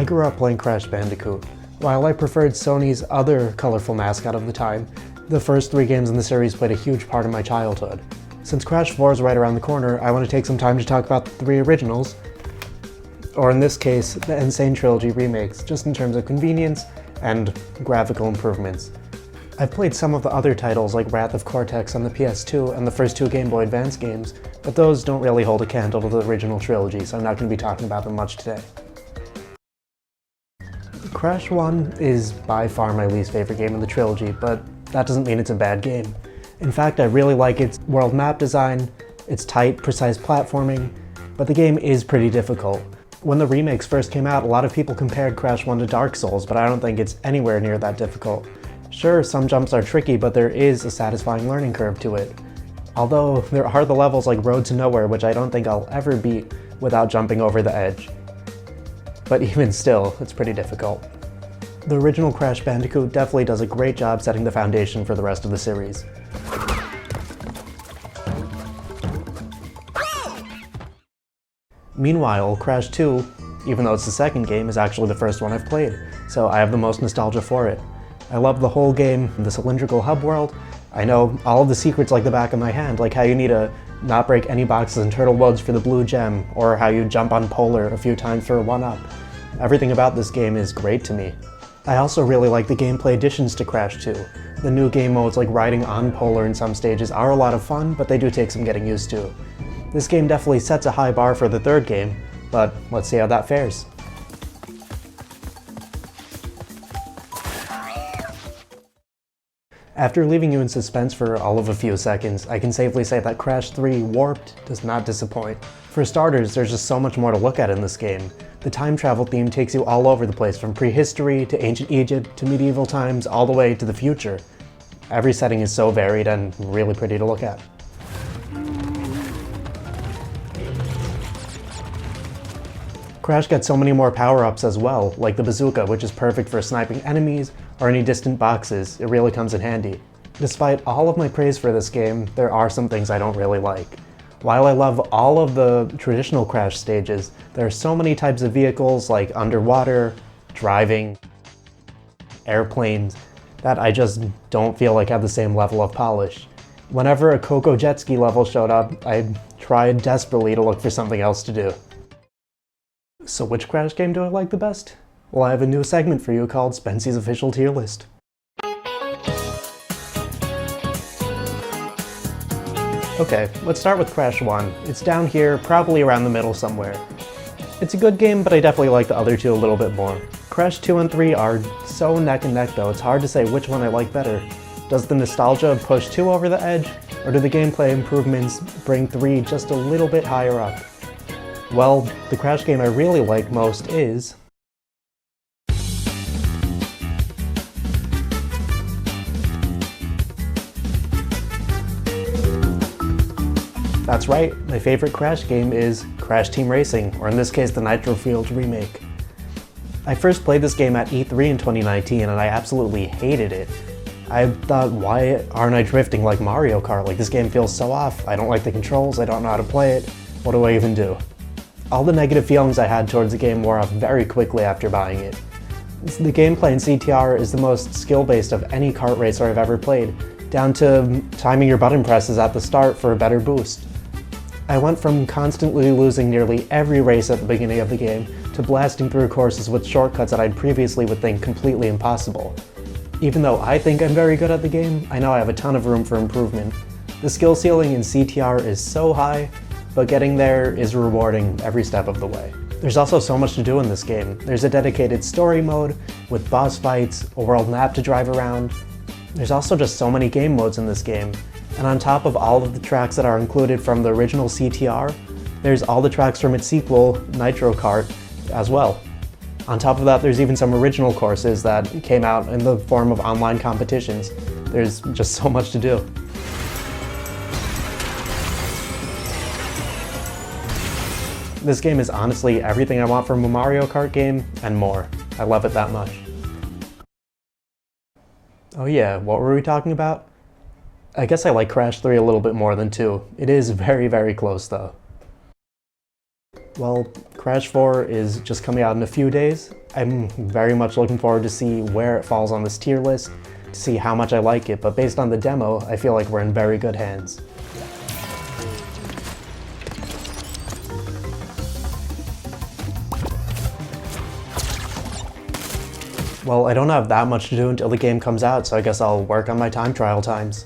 I grew up playing Crash Bandicoot. While I preferred Sony's other colorful mascot of the time, the first 3 games in the series played a huge part of my childhood. Since Crash 4 is right around the corner, I want to take some time to talk about the 3 originals, or in this case, the Insane Trilogy remakes, just in terms of convenience and graphical improvements. I've played some of the other titles like Wrath of Cortex on the PS2 and the first 2 Game Boy Advance games, but those don't really hold a candle to the original trilogy, so I'm not going to be talking about them much today. Crash 1 is by far my least favorite game in the trilogy, but that doesn't mean it's a bad game. In fact, I really like its world map design, its tight, precise platforming, but the game is pretty difficult. When the remakes first came out, a lot of people compared Crash 1 to Dark Souls, but I don't think it's anywhere near that difficult. Sure, some jumps are tricky, but there is a satisfying learning curve to it. Although, there are the levels like Road to Nowhere, which I don't think I'll ever beat without jumping over the edge. But even still, it's pretty difficult. The original Crash Bandicoot definitely does a great job setting the foundation for the rest of the series. Meanwhile, Crash 2, even though it's the second game, is actually the first one I've played, so I have the most nostalgia for it. I love the whole game, the cylindrical hub world. I know all of the secrets like the back of my hand, like how you need to not break any boxes in Turtle Woods for the blue gem, or how you jump on Polar a few times for a 1-up. Everything about this game is great to me. I also really like the gameplay additions to Crash 2. The new game modes like riding on Polar in some stages are a lot of fun, but they do take some getting used to. This game definitely sets a high bar for the third game, but let's see how that fares. After leaving you in suspense for all of a few seconds, I can safely say that Crash 3 Warped does not disappoint. For starters, there's just so much more to look at in this game. The time travel theme takes you all over the place, from prehistory to ancient Egypt to medieval times, all the way to the future. Every setting is so varied and really pretty to look at. Crash gets so many more power-ups as well, like the bazooka, which is perfect for sniping enemies or any distant boxes. It really comes in handy. Despite all of my praise for this game, there are some things I don't really like. While I love all of the traditional Crash stages, there are so many types of vehicles like underwater, driving, airplanes, that I just don't feel like have the same level of polish. Whenever a Coco jet ski level showed up, I tried desperately to look for something else to do. So which Crash game do I like the best? Well, I have a new segment for you called Spency's Official Tier List. Okay, let's start with Crash 1. It's down here, probably around the middle somewhere. It's a good game, but I definitely like the other 2 a little bit more. Crash 2 and 3 are so neck and neck though, it's hard to say which one I like better. Does the nostalgia push 2 over the edge, or do the gameplay improvements bring 3 just a little bit higher up? Well, the Crash game I really like most is... That's right, my favorite Crash game is Crash Team Racing, or in this case the Nitro Fueled remake. I first played this game at E3 in 2019 and I absolutely hated it. I thought, why aren't I drifting like Mario Kart? Like, this game feels so off. I don't like the controls, I don't know how to play it. What do I even do? All the negative feelings I had towards the game wore off very quickly after buying it. The gameplay in CTR is the most skill-based of any kart racer I've ever played, down to timing your button presses at the start for a better boost. I went from constantly losing nearly every race at the beginning of the game to blasting through courses with shortcuts that I'd previously would think completely impossible. Even though I think I'm very good at the game, I know I have a ton of room for improvement. The skill ceiling in CTR is so high, but getting there is rewarding every step of the way. There's also so much to do in this game. There's a dedicated story mode, with boss fights, a world map to drive around. There's also just so many game modes in this game, and on top of all of the tracks that are included from the original CTR, there's all the tracks from its sequel, Nitro Kart, as well. On top of that, there's even some original courses that came out in the form of online competitions. There's just so much to do. This game is honestly everything I want from a Mario Kart game, and more. I love it that much. Oh yeah, what were we talking about? I guess I like Crash 3 a little bit more than 2. It is very, very close though. Well, Crash 4 is just coming out in a few days. I'm very much looking forward to see where it falls on this tier list, to see how much I like it, but based on the demo, I feel like we're in very good hands. Well, I don't have that much to do until the game comes out, so I guess I'll work on my time trial times.